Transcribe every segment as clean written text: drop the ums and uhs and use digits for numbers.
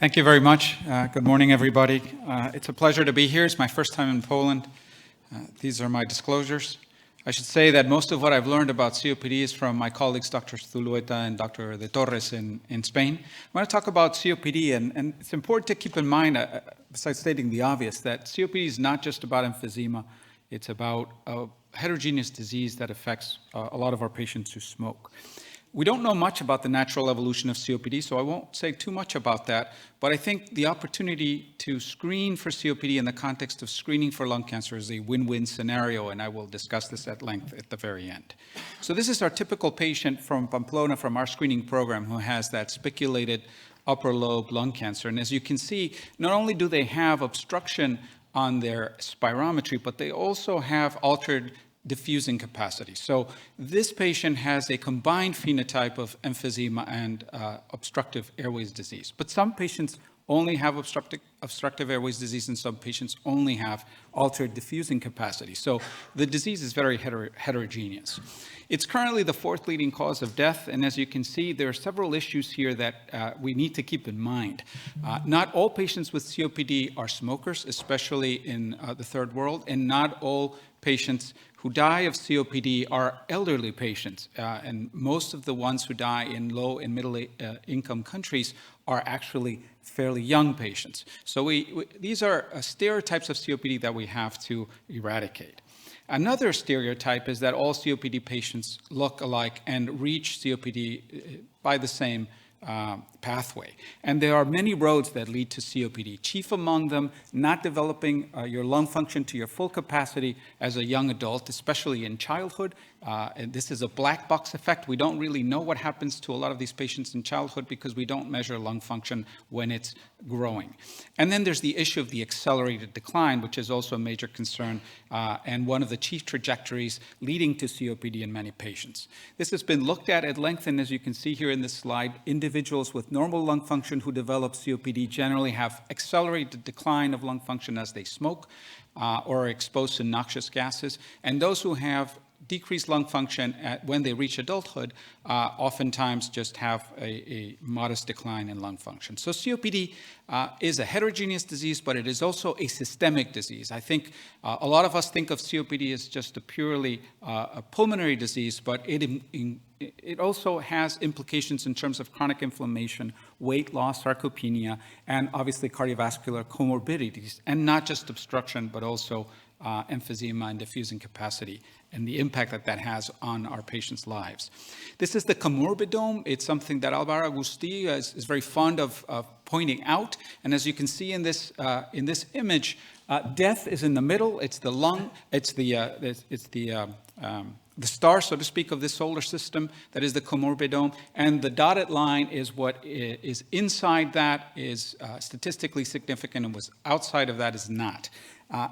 Thank you very much. Good morning, everybody. It's a pleasure to be here. It's my first time in Poland. These are my disclosures. I should say that most of what I've learned about COPD is from my colleagues, Dr. Zulueta and Dr. De Torres in Spain. I want to talk about COPD, and it's important to keep in mind, besides stating the obvious, that COPD is not just about emphysema. It's about a heterogeneous disease that affects a lot of our patients who smoke. We don't know much about the natural evolution of COPD, so I won't say too much about that, but I think the opportunity to screen for COPD in the context of screening for lung cancer is a win-win scenario, and I will discuss this at length at the very end. So this is our typical patient from Pamplona from our screening program who has that spiculated upper lobe lung cancer. And as you can see, not only do they have obstruction on their spirometry, but they also have altered diffusing capacity. So this patient has a combined phenotype of emphysema and obstructive airways disease. But some patients only have obstructive airways disease, and some patients only have altered diffusing capacity. So the disease is very heterogeneous. It's currently the fourth leading cause of death, and as you can see, there are several issues here that we need to keep in mind. Not all patients with COPD are smokers, especially in the third world, and not all patients who die of COPD are elderly patients, and most of the ones who die in low and middle income countries are actually fairly young patients. So these are stereotypes of COPD that we have to eradicate. Another stereotype is that all COPD patients look alike and reach COPD by the same pathway. And there are many roads that lead to COPD, chief among them not developing your lung function to your full capacity as a young adult, especially in childhood. And this is a black box effect. We don't really know what happens to a lot of these patients in childhood because we don't measure lung function when it's growing. And then there's the issue of the accelerated decline, which is also a major concern and one of the chief trajectories leading to COPD in many patients. This has been looked at length, and as you can see here in this slide, individuals with normal lung function who develop COPD generally have accelerated decline of lung function as they smoke or are exposed to noxious gases, and those who have decreased lung function when they reach adulthood oftentimes just have a modest decline in lung function. So COPD is a heterogeneous disease, but it is also a systemic disease. I think a lot of us think of COPD as just a purely a pulmonary disease, but it also has implications in terms of chronic inflammation, weight loss, sarcopenia, and obviously cardiovascular comorbidities, and not just obstruction, but also emphysema and diffusing capacity, and the impact that that has on our patients' lives. This is the comorbidome. It's something that Alvaro Agusti is very fond of pointing out. And as you can see in this image, death is in the middle. It's the lung. It's the star, so to speak, of this solar system that is the comorbidome, and the dotted line is what is inside that is statistically significant, and what's outside of that is not.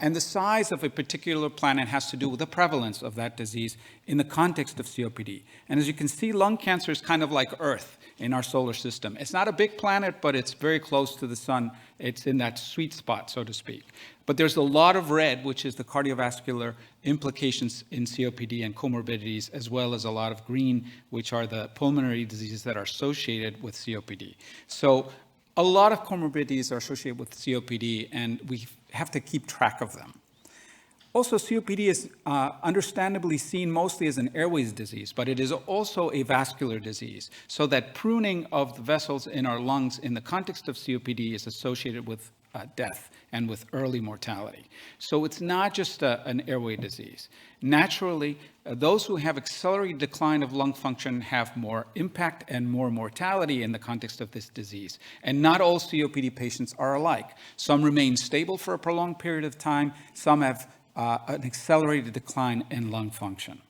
And the size of a particular planet has to do with the prevalence of that disease in the context of COPD. And as you can see, lung cancer is kind of like Earth in our solar system. It's not a big planet, but it's very close to the sun. It's in that sweet spot, so to speak. But there's a lot of red, which is the cardiovascular implications in COPD and comorbidities, as well as a lot of green, which are the pulmonary diseases that are associated with COPD. So a lot of comorbidities are associated with COPD, and we have to keep track of them. Also, COPD is understandably seen mostly as an airways disease, but it is also a vascular disease, so that pruning of the vessels in our lungs in the context of COPD is associated with death and with early mortality. So it's not just an airway disease. Naturally, those who have accelerated decline of lung function have more impact and more mortality in the context of this disease. And not all COPD patients are alike. Some remain stable for a prolonged period of time. Some have an accelerated decline in lung function.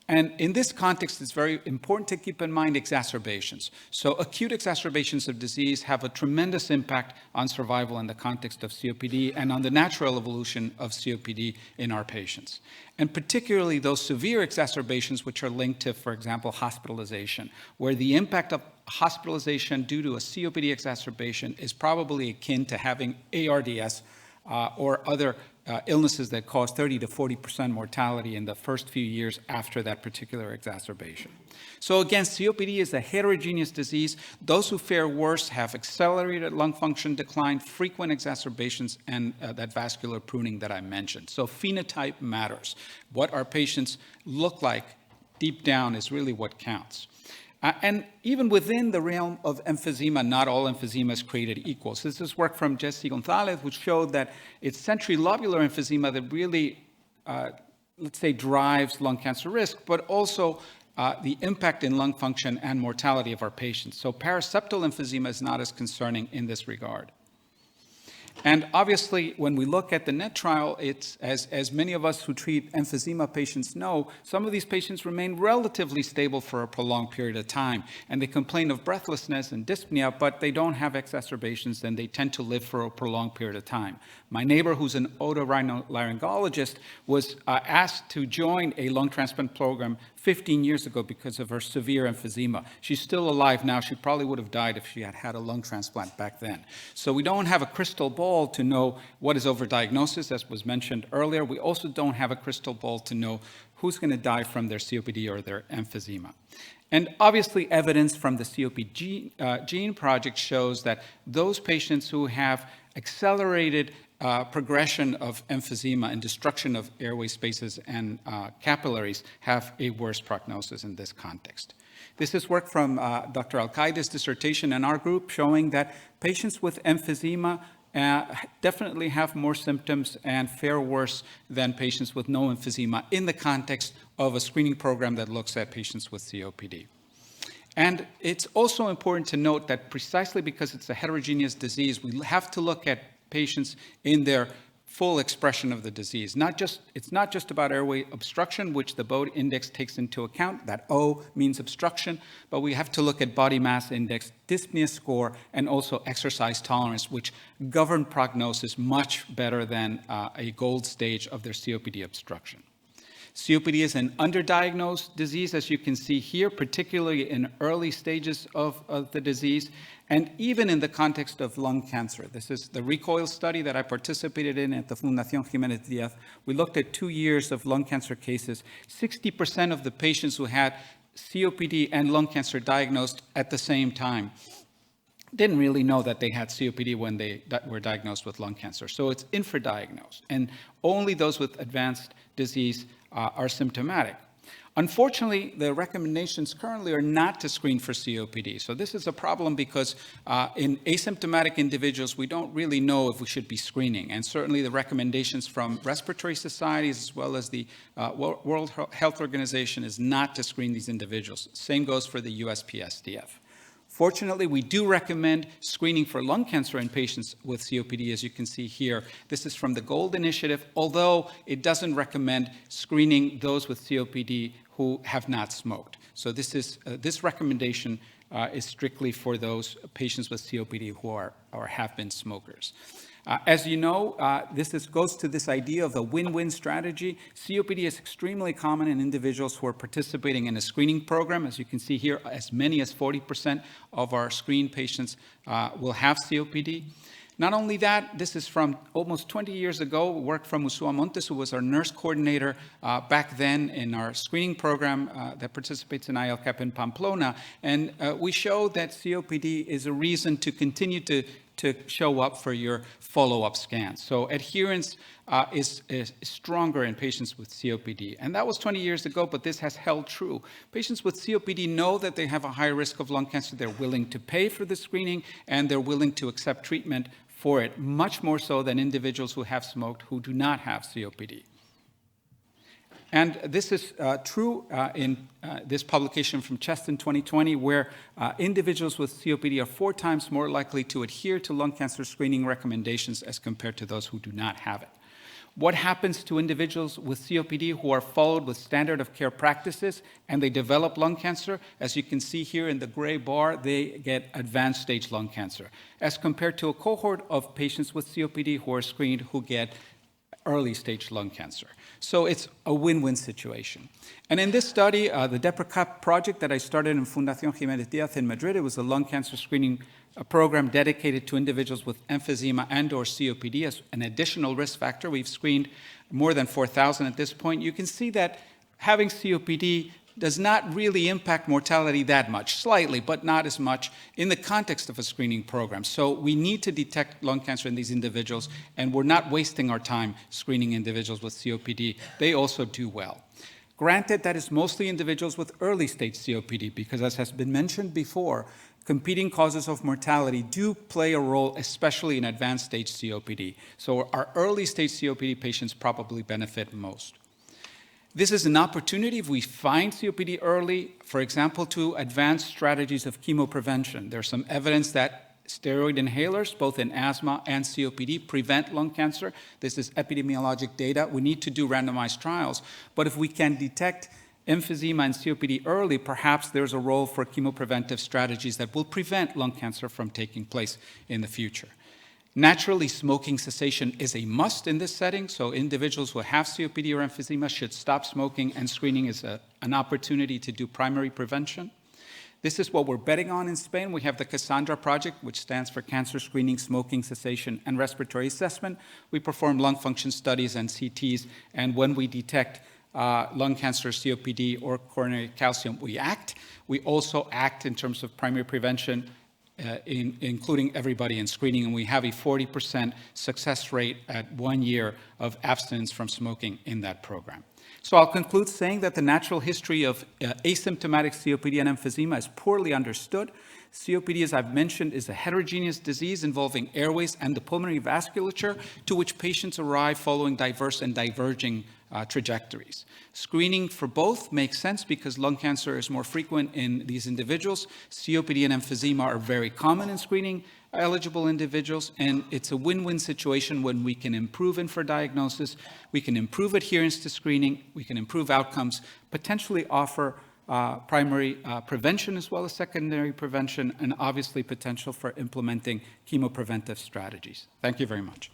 And in this context, it's very important to keep in mind exacerbations. So acute exacerbations of disease have a tremendous impact on survival in the context of COPD and on the natural evolution of COPD in our patients. And particularly those severe exacerbations which are linked to, for example, hospitalization, where the impact of hospitalization due to a COPD exacerbation is probably akin to having ARDS or other illnesses that cause 30 to 40% mortality in the first few years after that particular exacerbation. So again, COPD is a heterogeneous disease. Those who fare worse have accelerated lung function decline, frequent exacerbations, and that vascular pruning that I mentioned. So phenotype matters. What our patients look like deep down is really what counts. And even within the realm of emphysema, not all emphysema is created equal. So this is work from Jesse Gonzalez, which showed that it's centrilobular emphysema that really, let's say, drives lung cancer risk, but also the impact in lung function and mortality of our patients. So paraseptal emphysema is not as concerning in this regard. And obviously, when we look at the NET trial, it's, as many of us who treat emphysema patients know, some of these patients remain relatively stable for a prolonged period of time. And they complain of breathlessness and dyspnea, but they don't have exacerbations, and they tend to live for a prolonged period of time. My neighbor, who's an otorhinolaryngologist, was asked to join a lung transplant program 15 years ago because of her severe emphysema. She's still alive now. She probably would have died if she had had a lung transplant back then. So we don't have a crystal ball to know what is overdiagnosis, as was mentioned earlier. We also don't have a crystal ball to know who's going to die from their COPD or their emphysema. And obviously, evidence from the COPD gene project shows that those patients who have accelerated progression of emphysema and destruction of airway spaces and capillaries have a worse prognosis in this context. This is work from Dr. Al-Qaida's dissertation in our group showing that patients with emphysema definitely have more symptoms and fare worse than patients with no emphysema in the context of a screening program that looks at patients with COPD. And it's also important to note that precisely because it's a heterogeneous disease, we have to look at patients in their full expression of the disease. It's not just about airway obstruction, which the Bode index takes into account. That O means obstruction, but we have to look at body mass index, dyspnea score, and also exercise tolerance, which govern prognosis much better than a gold stage of their COPD obstruction. COPD is an underdiagnosed disease, as you can see here, particularly in early stages of the disease, and even in the context of lung cancer. This is the RECOIL study that I participated in at the Fundación Jiménez Díaz. We looked at 2 years of lung cancer cases. 60% of the patients who had COPD and lung cancer diagnosed at the same time didn't really know that they had COPD when they were diagnosed with lung cancer. So it's infradiagnosed, and only those with advanced disease are symptomatic. Unfortunately, the recommendations currently are not to screen for COPD. So this is a problem because in asymptomatic individuals, we don't really know if we should be screening. And certainly the recommendations from respiratory societies as well as the World Health Organization is not to screen these individuals. Same goes for the USPSTF. Fortunately, we do recommend screening for lung cancer in patients with COPD, as you can see here. This is from the GOLD Initiative, although it doesn't recommend screening those with COPD who have not smoked. So this recommendation is strictly for those patients with COPD who are or have been smokers. As you know, this goes to this idea of a win-win strategy. COPD is extremely common in individuals who are participating in a screening program. As you can see here, as many as 40% of our screened patients will have COPD. Not only that, this is from almost 20 years ago, work from Usua Montes, who was our nurse coordinator back then in our screening program that participates in I-ELCAP in Pamplona. And we showed that COPD is a reason to continue to show up for your follow-up scans. So adherence is stronger in patients with COPD. And that was 20 years ago, but this has held true. Patients with COPD know that they have a high risk of lung cancer. They're willing to pay for the screening, and they're willing to accept treatment for it, much more so than individuals who have smoked who do not have COPD. And this is true in this publication from Chest in 2020, where individuals with COPD are 4 times more likely to adhere to lung cancer screening recommendations as compared to those who do not have it. What happens to individuals with COPD who are followed with standard of care practices and they develop lung cancer? As you can see here in the gray bar, they get advanced stage lung cancer, as compared to a cohort of patients with COPD who are screened who get early-stage lung cancer. So it's a win-win situation. And in this study, the I-ELCAP project that I started in Fundación Jiménez Díaz in Madrid, it was a lung cancer screening program dedicated to individuals with emphysema and/or COPD as an additional risk factor. We've screened more than 4,000 at this point. You can see that having COPD does not really impact mortality that much, slightly, but not as much in the context of a screening program. So we need to detect lung cancer in these individuals, and we're not wasting our time screening individuals with COPD. They also do well. Granted, that is mostly individuals with early-stage COPD, because as has been mentioned before, competing causes of mortality do play a role, especially in advanced stage COPD. So our early-stage COPD patients probably benefit most. This is an opportunity, if we find COPD early, for example, to advance strategies of chemoprevention. There's some evidence that steroid inhalers, both in asthma and COPD, prevent lung cancer. This is epidemiologic data. We need to do randomized trials. But if we can detect emphysema and COPD early, perhaps there's a role for chemopreventive strategies that will prevent lung cancer from taking place in the future. Naturally, smoking cessation is a must in this setting, so individuals who have COPD or emphysema should stop smoking, and screening is an opportunity to do primary prevention. This is what we're betting on in Spain. We have the Cassandra project, which stands for Cancer Screening, Smoking Cessation, and Respiratory Assessment. We perform lung function studies and CTs, and when we detect lung cancer, COPD, or coronary calcium, we act. We also act in terms of primary prevention, including everybody in screening, and we have a 40% success rate at 1 year of abstinence from smoking in that program. So I'll conclude saying that the natural history of asymptomatic COPD and emphysema is poorly understood. COPD, as I've mentioned, is a heterogeneous disease involving airways and the pulmonary vasculature, to which patients arrive following diverse and diverging trajectories. Screening for both makes sense because lung cancer is more frequent in these individuals. COPD and emphysema are very common in screening eligible individuals, and it's a win-win situation when we can improve infra diagnosis, we can improve adherence to screening, we can improve outcomes, potentially offer primary prevention as well as secondary prevention, and obviously potential for implementing chemopreventive strategies. Thank you very much.